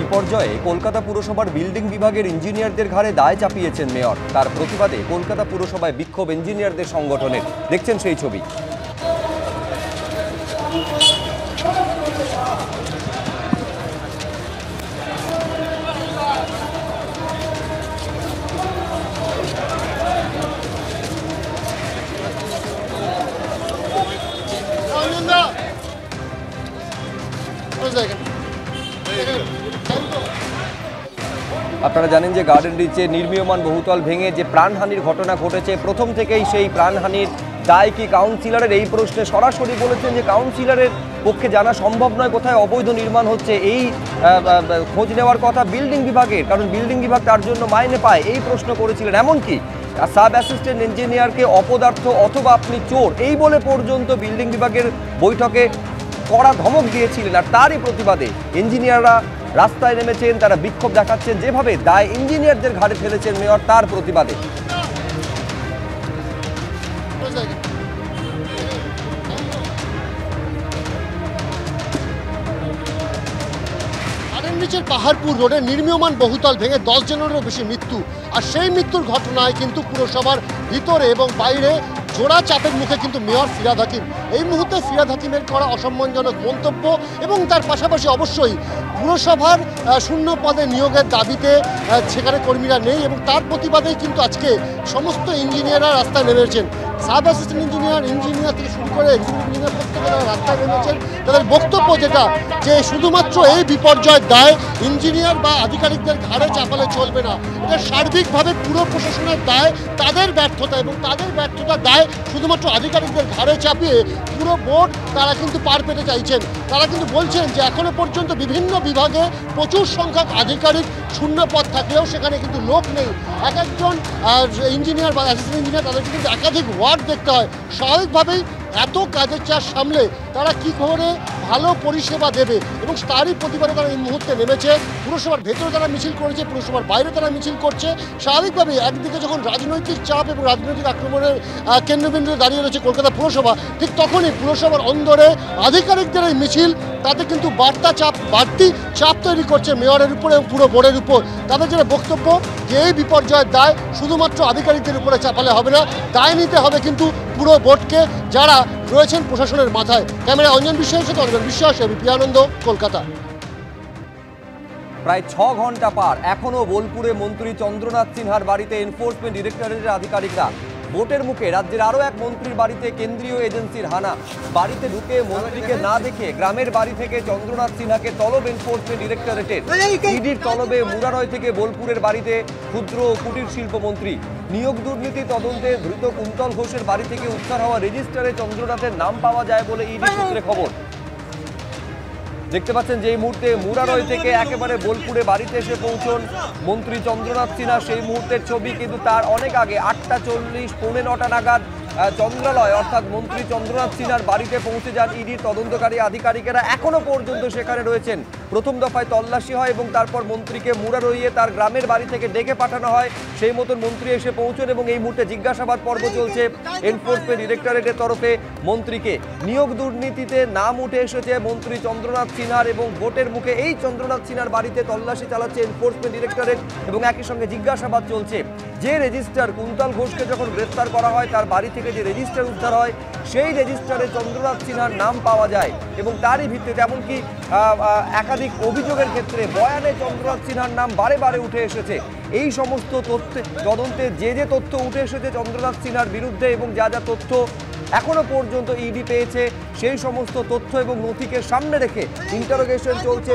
বিপর্যয়ে কলকাতা পুরসভার বিল্ডিং বিভাগের ইঞ্জিনিয়ারদের ঘাড়ে দায় চাপিয়েছেন মেয়র। তার প্রতিবাদে কলকাতা পুরসভায় বিক্ষোভ ইঞ্জিনিয়ারদের সংগঠনের। দেখছেন সেই ছবি। আপনারা জানেন যে গার্ডেন রিচে নির্মীয়মান বহুতল ভেঙে যে প্রাণহানির ঘটনা ঘটেছে, প্রথম থেকেই সেই প্রাণহানির দায় কি কাউন্সিলরের, এই প্রশ্নে সরাসরি বলেছেন যে কাউন্সিলরের পক্ষে জানা সম্ভব নয় কোথায় অবৈধ নির্মাণ হচ্ছে। এই খোঁজ নেওয়ার কথা বিল্ডিং বিভাগের, কারণ বিল্ডিং বিভাগ তার জন্য মাইনে পায়, এই প্রশ্ন করেছিলেন। এমনকি সাব অ্যাসিস্ট্যান্ট ইঞ্জিনিয়ারকে অপদার্থ অথবা আপনি চোর এই বলে পর্যন্ত বিল্ডিং বিভাগের বৈঠকে কড়া ধমক দিয়েছিলেন। আর তারই প্রতিবাদে ইঞ্জিনিয়াররা রাস্তায় নেমেছেন, তারা বিক্ষোভ দেখাচ্ছেন। যেভাবে দায় ইঞ্জিনিয়ারদের ঘাড়ে ফেলেছেন মেয়র, তার প্রতিবাদে। পাহাড়পুর রোডে নির্মীয়মান বহুতল ভেঙে 10 জনেরও বেশি মৃত্যু। আর সেই মৃত্যুর ঘটনায় কিন্তু পুরসভার ভিতরে এবং বাইরে জোড়া চাপের মুখে কিন্তু মেয়র ফিরহাদ হাকিম। এই মুহূর্তে ফিরহাদ হাকিমের করা অসম্মানজনক মন্তব্য এবং তার পাশাপাশি অবশ্যই পুরসভার শূন্য পদে নিয়োগের দাবিতে সেখানে কর্মীরা নেই এবং তার প্রতিবাদেই কিন্তু আজকে সমস্ত ইঞ্জিনিয়াররা রাস্তায় নেমেছেন। সাব অ্যাসিস্ট্যান্ট ইঞ্জিনিয়ার থেকে শুরু করে এক্সিকিউটিভ ইঞ্জিনিয়ার প্রত্যেকেরা রাস্তায় নেমেছেন। তাদের বক্তব্য যেটা, যে শুধুমাত্র এই বিপর্যয়ের দায় ইঞ্জিনিয়ার বা আধিকারিকদের ঘাড়ে চাপালে চলবে না, এটা সার্বিকভাবে পুরো প্রশাসনের দায়, তাদের ব্যর্থতা এবং তাদের ব্যর্থতার দায় শুধুমাত্র আধিকারিকদের ঘাড়ে চাপিয়ে পুরো বোর্ড তারা কিন্তু পার পেতে চাইছেন। তারা কিন্তু বলছেন যে এখনো পর্যন্ত বিভিন্ন বিভাগে প্রচুর সংখ্যক আধিকারিক শূন্য পদ থাকলেও সেখানে কিন্তু লোক নেই। এক একজন ইঞ্জিনিয়ার বা অ্যাসিস্ট্যান্ট ইঞ্জিনিয়ার তাদেরকে কিন্তু একাধিক ওয়ার্ড দেখতে হয়। স্বাভাবিকভাবেই এত কাজের চাপ সামলে তারা কী করে ভালো পরিষেবা দেবে এবং তারই প্রতিবাদে তারা এই মুহূর্তে নেমেছে। পুরসভার ভেতরে তারা মিছিল করেছে, পুরসভার বাইরে তারা মিছিল করছে। স্বাভাবিকভাবেই একদিকে যখন রাজনৈতিক চাপ এবং রাজনৈতিক আক্রমণের কেন্দ্রবিন্দুতে দাঁড়িয়ে রয়েছে কলকাতা পুরসভা, ঠিক তখনই পুরসভার অন্দরে আধিকারিকদের এই মিছিল তাতে কিন্তু বাড়তি চাপ তৈরি করছে মেয়রের উপরে এবং পুরো বোর্ডের উপর। তাদের যেটা বক্তব্য, যে এই বিপর্যয়ের দায় শুধুমাত্র আধিকারিকদের উপরে চাপালে হবে না, দায় নিতে হবে কিন্তু পুরো বোর্ডকে, যারা রয়েছেন প্রশাসনের মাথায়। ক্যামেরা অঞ্জন বিশ্বাসের সাথে অঞ্জন বিশ্বাস, এবিপি আনন্দ, কলকাতা। প্রায় 6 ঘন্টা পার, এখনো বোলপুরে মন্ত্রী চন্দ্রনাথ সিনহার বাড়িতে এনফোর্সমেন্ট ডিরেক্টরেটের আধিকারিকরা। ভোটের মুখে রাজ্যের আরও এক মন্ত্রীর বাড়িতে কেন্দ্রীয় এজেন্সির হানা। বাড়িতে ঢুকে মন্ত্রীকে না দেখে গ্রামের বাড়ি থেকে চন্দ্রনাথ সিনহাকে তলব এনফোর্সমেন্ট ডিরেক্টরেটের। ইডির তলবে মুরারয় থেকে বোলপুরের বাড়িতে ক্ষুদ্র ও কুটির শিল্প মন্ত্রী। নিয়োগ দুর্নীতি তদন্তে ধৃত কুন্তল ঘোষের বাড়ি থেকে উদ্ধার হওয়া রেজিস্টারে চন্দ্রনাথের নাম পাওয়া যায় বলে ইডি সূত্রে খবর। দেখতে পাচ্ছেন যে এই মুহূর্তে মুরারয় থেকে একেবারে বোলপুরে বাড়িতে এসে পৌঁছন মন্ত্রী চন্দ্রনাথ সিনহা, সেই মুহূর্তের ছবি। কিন্তু তার অনেক আগে 8:40 পৌনে 9টা নাগাদ চন্দ্রালয় অর্থাৎ মন্ত্রী চন্দ্রনাথ সিনহার বাড়িতে পৌঁছে যান ইডির তদন্তকারী আধিকারিকেরা। এখনো পর্যন্ত সেখানে রয়েছেন। প্রথম দফায় তল্লাশি হয় এবং তারপর মন্ত্রীকে মুরারইয়ে তার গ্রামের বাড়ি থেকে ডেকে পাঠানো হয়। সেই মতন মন্ত্রী এসে পৌঁছন এবং এই মুহূর্তে জিজ্ঞাসাবাদ পর্ব চলছে এনফোর্সমেন্ট ডিরেক্টরেটের তরফে মন্ত্রীকে। নিয়োগ দুর্নীতিতে নাম উঠে এসেছে মন্ত্রী চন্দ্রনাথ সিনহার এবং ভোটের মুখে এই চন্দ্রনাথ সিনহার বাড়িতে তল্লাশি চালাচ্ছে এনফোর্সমেন্ট ডিরেক্টরেট এবং একই সঙ্গে জিজ্ঞাসাবাদ চলছে। যে রেজিস্টার কুন্তল ঘোষকে যখন গ্রেফতার করা হয়, তার বাড়ি থেকে যে রেজিস্টার উদ্ধার হয়, সেই রেজিস্টারে চন্দ্রনাথ সিনহার নাম পাওয়া যায় এবং তারই ভিত্তিতে এমনকি একাধিক অভিযোগের ক্ষেত্রে বয়ানে চন্দ্রনাথ সিনহার নাম বারে বারে উঠে এসেছে। এই সমস্ত তদন্তে যে তথ্য উঠে এসেছে চন্দ্রনাথ সিনহার বিরুদ্ধে এবং যা যা তথ্য এখনো পর্যন্ত ইডি পেয়েছে, সেই সমস্ত তথ্য এবং নথিকে সামনে রেখে ইন্টারোগেশন চলছে।